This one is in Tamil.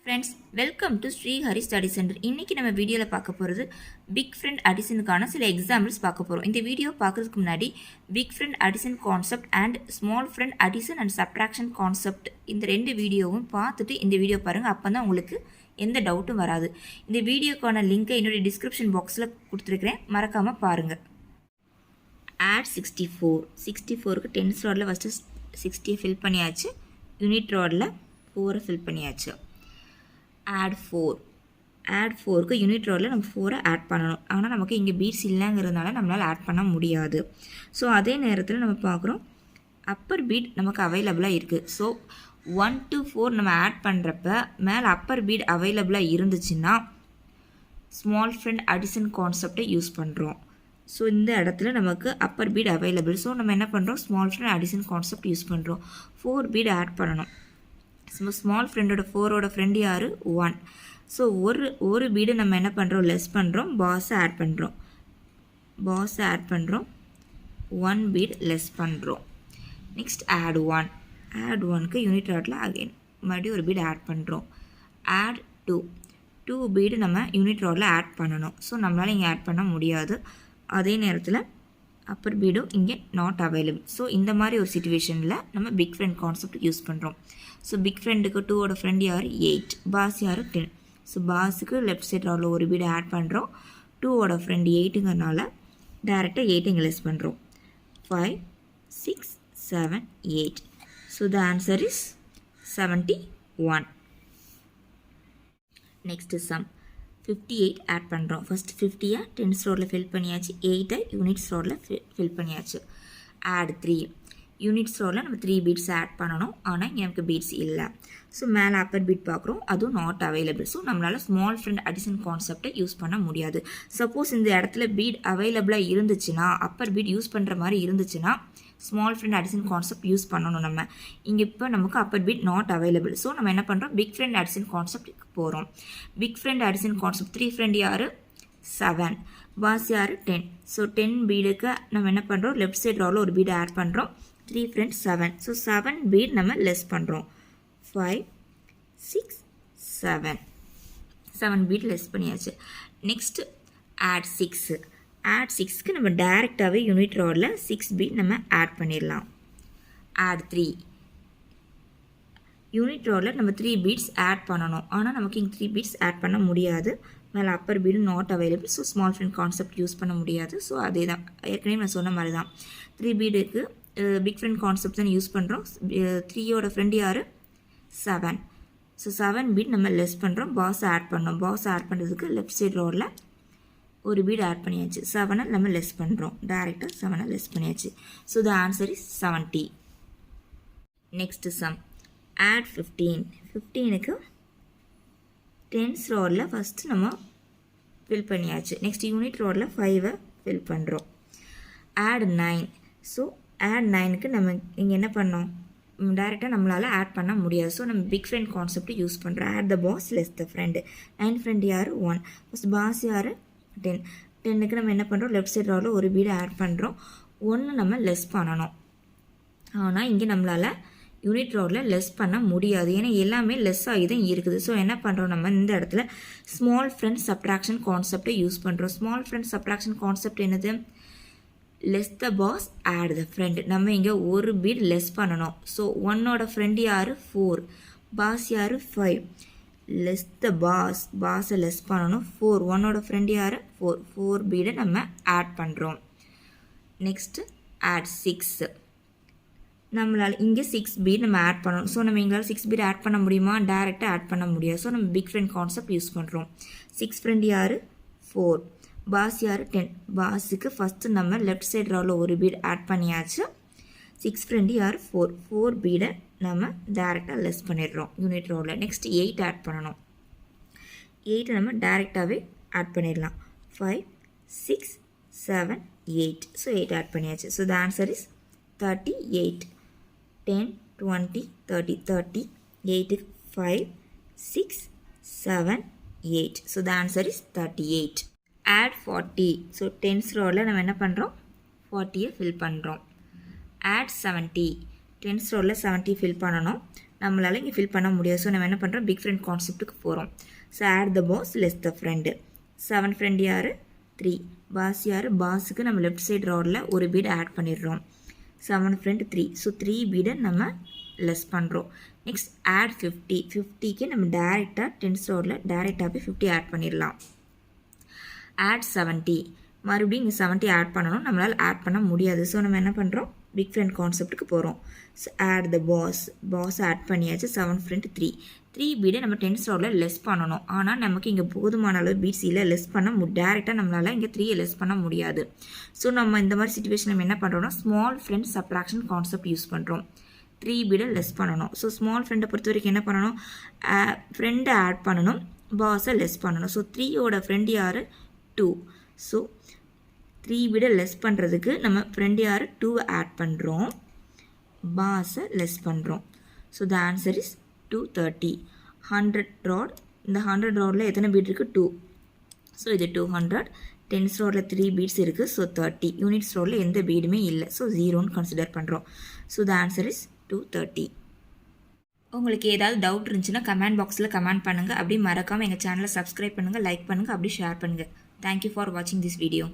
Friends, welcome to Sri Hari Study Center. இன்னைக்கு நம்ம வீடியோல பார்க்க போறது Big Friend Additionக்கான சில எக்ஸாம்பிள்ஸ் பார்க்க போறோம். இந்த வீடியோ பார்க்கிறதுக்கு முன்னாடி Big Friend Addition concept and Small Friend Addition and Subtraction concept இந்த ரெண்டு வீடியோவும் பார்த்துட்டு இந்த வீடியோ பாருங்க. அப்பதான் உங்களுக்கு எந்த டவுட்டும் வராது. இந்த வீடியோக்கான லிங்கை என்னோட டிஸ்கிரிப்ஷன் பாக்ஸில் கொடுத்துருக்கிறேன், மறக்காம பாருங்க. Add 64க்கு டென்ஸ் ரோடில் ஃபஸ்ட்டு 60 ஃபில் பண்ணியாச்சு, யூனிட் ரோடில் 4 ஃபில் பண்ணியாச்சு. add 4க்கு யூனிட் ரோடில் நம்ம 4 ஆட் பண்ணணும். ஆனால் நமக்கு இங்கே பீட்ஸ் இல்லைங்கிறதுனால நம்மளால் ஆட் பண்ண முடியாது. ஸோ அதே நேரத்தில் நம்ம பார்க்குறோம் அப்பர் பீட் நமக்கு அவைலபிளாக இருக்குது. ஸோ 1 to 4 நம்ம ஆட் பண்ணுறப்ப மேலே அப்பர் பீட் அவைலபிளாக இருந்துச்சுன்னா ஸ்மால் ஃப்ரெண்ட் அடிஷன் கான்செப்டை யூஸ் பண்ணுறோம். ஸோ இந்த இடத்துல நமக்கு அப்பர் பீட் அவைலபிள். ஸோ நம்ம என்ன பண்ணுறோம், small friend addition concept use பண்ணுறோம். 4 பீட் ஆட் பண்ணணும். ஸ்மால் ஃப்ரெண்டோட 4ஓட ஃப்ரெண்டு யார், 1. ஸோ ஒரு பீடு நம்ம என்ன பண்ணுறோம், லெஸ் பண்ணுறோம், பாஸை ஆட் பண்ணுறோம். 1 பீட் லெஸ் பண்ணுறோம். நெக்ஸ்ட் ஆட் 1க்கு யூனிட் ரோட்டில் அகைன் மறுபடியும் ஒரு பீடு ஆட் பண்ணுறோம். ஆட் 2 பீடு நம்ம யூனிட் ரோட்டில் ஆட் பண்ணணும். ஸோ நம்மளால் இங்கே ஆட் பண்ண முடியாது. அதே நேரத்தில் அப்பர் பீடும் இங்கே நாட் அவைலபிள். ஸோ இந்த மாதிரி ஒரு சிச்சுவேஷனில் நம்ம பிக் ஃப்ரெண்ட் கான்செப்ட் யூஸ் பண்ணுறோம். ஸோ பிக் ஃப்ரெண்டுக்கு 2ஓட ஃப்ரெண்ட் யார், 8. பாஸ் யார், 10. ஸோ பாஸுக்கு லெஃப்ட் சைட் ரோவில் ஒரு பீடு ஆட் பண்ணுறோம். 2ஓட ஃப்ரெண்ட் 8ங்கிறனால டேரெக்டாக 8 இங்கே லெஸ் பண்ணுறோம். 5, 6, 7, 8. So the answer is 71. Next sum 58 add பண்ணுறோம். ஃபஸ்ட் 50 டென்ஸ் ரோடில் ஃபில் பண்ணியாச்சு, 8 யூனிட்ஸ் ரோடில் ஃபில் பண்ணியாச்சு. ஆட் 3 யூனிட்ஸ் ரோடில் நம்ம 3 பீட்ஸ் ஆட் பண்ணணும். ஆனால் இங்கே நமக்கு பீட்ஸ் இல்லை. ஸோ மேலே அப்பர் பீட் பார்க்குறோம், அதுவும் நாட் அவைலபிள். ஸோ நம்மளால் ஸ்மால் ஃப்ரெண்ட் அடிஷன் கான்செப்டை யூஸ் பண்ண முடியாது. சப்போஸ் இந்த இடத்துல பீட் அவைலபிளாக இருந்துச்சுன்னா, அப்பர் பீட் யூஸ் பண்ணுற மாதிரி இருந்துச்சுன்னா small friend addition concept use பண்ணணும் நம்ம. இங்கே இப்போ நமக்கு upper bead not available. So நம்ம என்ன பண்ணுறோம், பிக் ஃப்ரெண்ட் அடிஷன் கான்செப்ட்டுக்கு போகிறோம். Big friend addition concept 3 friend யார், 7. பாஸ் யார், 10. ஸோ 10 பீடுக்கு நம்ம என்ன பண்ணுறோம், லெஃப்ட் சைட் ரோவில் ஒரு பீடு ஆட் பண்ணுறோம். 3 ஃப்ரெண்ட் 7. ஸோ 7 பீட் நம்ம லெஸ் பண்ணுறோம். 5, 6, 7 பீட் லெஸ் பண்ணியாச்சு. நெக்ஸ்ட் ஆட் 6க்கு நம்ம டேரெக்டாகவே யூனிட் ரோடில் 6 பீட் நம்ம ஆட் பண்ணிடலாம். ஆட் 3 யூனிட் ரோடில் நம்ம 3 பீட்ஸ் ஆட் பண்ணணும். ஆனால் நமக்கு இங்கே 3 பீட்ஸ் ஆட் பண்ண முடியாது. மேலே upper bead not available. So small friend concept use பண்ண முடியாது. ஸோ அதே தான் ஏற்கனவே நான் சொன்ன மாதிரி தான். 3 பீடுக்கு பிக் ஃப்ரெண்ட் கான்செப்ட் தான் யூஸ் பண்ணுறோம். 3ஓட ஃப்ரெண்ட் யார், 7. ஸோ 7 பீட் நம்ம லெஸ் பண்ணுறோம், பாஸ் ஆட் பண்ணோம். பாஸ் ஆட் பண்ணுறதுக்கு லெஃப்ட் சைட் ரோடில் ஒரு பீட் ஆட் பண்ணியாச்சு. 7 நம்ம லெஸ் பண்ணுறோம், டேரெக்டாக 7 லெஸ் பண்ணியாச்சு. So the answer is 70. Next sum add 15க்கு டென்ஸ் ரோடில் ஃபஸ்ட்டு நம்ம ஃபில் பண்ணியாச்சு. நெக்ஸ்ட் யூனிட் ரோடில் 5 ஃபில் பண்ணுறோம். ஆட் 9. ஸோ ஆட் 9க்கு நம்ம இங்கே என்ன பண்ணோம், டேரெக்டாக நம்மளால் ஆட் பண்ண முடியாது. ஸோ நம்ம பிக் ஃப்ரெண்ட் கான்செப்ட் யூஸ் பண்ணுறோம். Add the boss less the friend. 9 friend யார், 1. ஃபஸ்ட் பாஸ் யார், 10. 10க்கு நம்ம என்ன பண்ணுறோம், லெஃப்ட் சைட் ரோவில் ஒரு பீடு ஆட் பண்ணுறோம். 1 நம்ம லெஸ் பண்ணணும். ஆனால் இங்கே நம்மளால் யூனிட் ரோடில் லெஸ் பண்ண முடியாது. ஏன்னா எல்லாமே லெஸ் ஆகி தான் இருக்குது. ஸோ என்ன பண்ணுறோம், நம்ம இந்த இடத்துல ஸ்மால் ஃப்ரெண்ட் சப்ட்ராக்ஷன் கான்செப்டை யூஸ் பண்ணுறோம். ஸ்மால் ஃப்ரெண்ட் சப்ட்ராக்ஷன் கான்செப்ட் என்னது, less the boss add the friend. நம்ம இங்கே ஒரு பீட் லெஸ் பண்ணணும். ஸோ 1ஓட ஃப்ரெண்ட் யார், 4. பாஸ் யார், 5. லெஸ் த பாஸை லெஸ் பண்ணணும். 4 1ஓட ஃப்ரெண்ட் யார், 4 பீடை நம்ம ஆட் பண்ணுறோம். Next add 6. நம்மளால் இங்கே 6 பீட் நம்ம ஆட் பண்ணணும். ஸோ நம்ம எங்களால் 6 பீட் ஆட் பண்ண முடியுமா, டேரெக்டாக ஆட் பண்ண முடியாது. ஸோ நம்ம பிக் ஃப்ரெண்ட் கான்செப்ட் யூஸ் பண்ணுறோம். 6 ஃப்ரெண்ட் யார், 4. பாஸ் யார், 10. பாஸுக்கு ஃபஸ்ட்டு நம்ம லெஃப்ட் சைட் ரோவில் ஒரு பீட் ஆட் பண்ணியாச்சு. 6 ஃப்ரெண்டு யார், 4 பீடை நம்ம டேரெக்டாக லெஸ் பண்ணிடுறோம் யூனிட் ரோவில். நெக்ஸ்ட் 8 ஆட் பண்ணணும். 8 நம்ம டேரெக்டாகவே ஆட் பண்ணிடலாம். 5, 6, 7, 8. ஸோ 8 ஆட் பண்ணியாச்சு. So the answer is 38. 10, 20, 30. 8க்கு 5, 6, 7, 8. So the answer is 38. Add 40. So tens ரோவில் நம்ம என்ன பண்ணுறோம், 40 ஃபில் பண்ணுறோம். ஆட் 70. டென்ஸ் ரோவில் 70 ஃபில் பண்ணணும். நம்மளால் இங்கே ஃபில் பண்ண முடியாது. ஸோ நம்ம என்ன பண்ணுறோம், பிக் ஃப்ரெண்ட் கான்செப்ட்டுக்கு போகிறோம். So add the boss less the friend. 7 friend யார், 3. பாஸ் யார், பாஸுக்கு நம்ம லெஃப்ட் சைடு ராடில் ஒரு பீட் ஆட் பண்ணிடுறோம். 7 ஃப்ரெண்ட் 3. ஸோ 3 பீடை நம்ம லெஸ் பண்ணுறோம். Next add 50. 50க்கு நம்ம டேரெக்டாக டென்ஸ் ராடில் டேரெக்டாக போய் 50 ஆட் பண்ணிடலாம். ஆட் 70. மறுபடியும் இங்கே 70 ஆட் பண்ணணும், நம்மளால் ஆட் பண்ண முடியாது. ஸோ நம்ம என்ன பண்ணுறோம், பிக் ஃப்ரெண்ட் கான்செப்ட்டுக்கு போகிறோம். So add the boss add பண்ணியாச்சு. 7 ஃப்ரெண்ட் 3. 3 பீடை நம்ம டென்ஸ் ராடில் லெஸ் பண்ணணும். ஆனால் நமக்கு இங்கே போதுமான அளவு பீட்ஸ் இல்லை, லெஸ் பண்ண டேரெக்டாக நம்மளால் இங்கே 3 லெஸ் பண்ண முடியாது. ஸோ நம்ம இந்த மாதிரி சுச்சுவேஷன் நம்ம என்ன பண்ணுறோம்னா small friend subtraction concept use பண்ணுறோம். 3 பீடை லெஸ் பண்ணணும். ஸோ ஸ்மால் ஃப்ரெண்டை பொறுத்த வரைக்கும் என்ன பண்ணணும், ஃப்ரெண்டை ஆட் பண்ணணும், பாஸை லெஸ் பண்ணணும். ஸோ 3யோட ஃப்ரெண்ட் யார், 2. ஸோ 3 பீடை லெஸ் பண்ணுறதுக்கு நம்ம ஃப்ரெண்ட் யார், 2 ஆட் பண்ணுறோம், பாஸை லெஸ் பண்ணுறோம். So the answer is 230. 100 rod, இந்த 100 ராடில் எத்தனை பீட் இருக்குது, 2. ஸோ இது 200. டென்ஸ் ராடில் 3 பீட்ஸ் இருக்குது. ஸோ 30. யூனிட்ஸ் ராடில் எந்த பீடுமே இல்லை. ஸோ 0ன்னு கன்சிடர் பண்ணுறோம். So the answer is 230. உங்களுக்கு ஏதாவது டவுட் இருந்துச்சுன்னா கமெண்ட் பாக்ஸில் கமெண்ட் பண்ணுங்கள். அப்படி மறக்காமல் எங்கள் சேனலை சப்ஸ்கிரைப் பண்ணுங்கள், லைக் பண்ணுங்கள், அப்படி ஷேர் பண்ணுங்கள். தேங்க்யூ ஃபார் வாட்சிங் திஸ் வீடியோ.